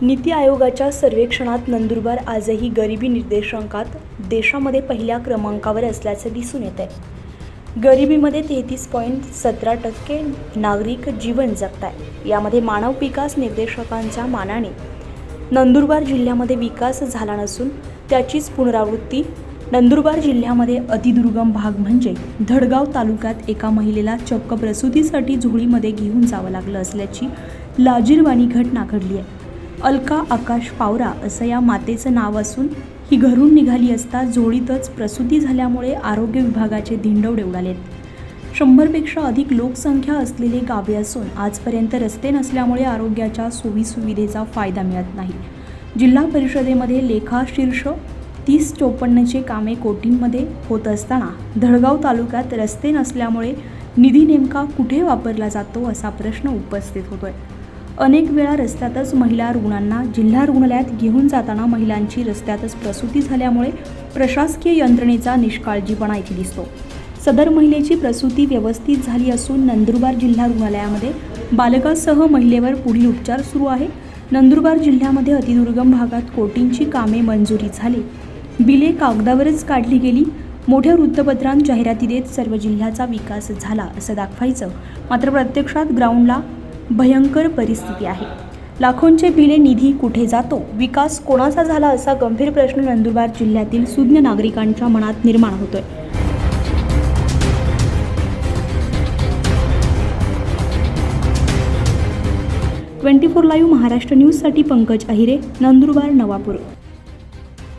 नीती आयोगाच्या सर्वेक्षणात नंदुरबार आजही गरिबी निर्देशांकात देशामध्ये पहिल्या क्रमांकावर असल्याचे दिसून येते. गरिबीमध्ये 33.17% नागरिक जीवन जगतायत. यामध्ये मानव विकास निर्देशांकाच्या मानाने नंदुरबार जिल्ह्यामध्ये विकास झाला नसून त्याचीच पुनरावृत्ती नंदुरबार जिल्ह्यामध्ये अतिदुर्गम भाग म्हणजे धडगाव तालुक्यात एका महिलेला चक्क प्रसूतीसाठी झोळीमध्ये घेऊन जावं लागलं असल्याची लाजिरवाणी घटना घडली आहे. अलका आकाश पावरा असं या मातेचं नाव असून ही घरून निघाली असता झोळीतच प्रसूती झाल्यामुळे आरोग्य विभागाचे धिंडवडे उडालेत. 100पेक्षा अधिक लोकसंख्या असलेले गावे असून आजपर्यंत रस्ते नसल्यामुळे आरोग्याच्या सोयीसुविधेचा फायदा मिळत नाही. जिल्हा परिषदेमध्ये लेखाशीर्ष 3054चे कामे कोटींमध्ये होत असताना धडगाव तालुक्यात रस्ते नसल्यामुळे निधी नेमका कुठे वापरला जातो असा प्रश्न उपस्थित होतोय. अनेक वेळा रस्त्यातच महिला रुग्णांना जिल्हा रुग्णालयात घेऊन जाताना महिलांची रस्त्यातच प्रसूती झाल्यामुळे प्रशासकीय यंत्रणेचा निष्काळजीपणा इथे दिसतो. सदर महिलेची प्रसूती व्यवस्थित झाली असून नंदुरबार जिल्हा रुग्णालयामध्ये बालकासह महिलेवर पुढील उपचार सुरू आहे. नंदुरबार जिल्ह्यामध्ये अतिदुर्गम भागात कोटींची कामे मंजुरी झाली, बिले कागदावरच काढली गेली, मोठ्या वृत्तपत्रांत जाहिराती देत सर्व जिल्ह्याचा विकास झाला असं दाखवायचं, मात्र प्रत्यक्षात ग्राउंडला भयंकर परिस्थिती आहे. लाखोंचे बिले निधी कुठे जातो, विकास कोणाचा झाला असा गंभीर प्रश्न नंदुरबार जिल्ह्यातील सुज्ञ नागरिकांच्या मनात निर्माण होतोय. ट्वेंटी फोर लाईव्ह महाराष्ट्र न्यूजसाठी पंकज अहिरे, नंदुरबार, नवापूर.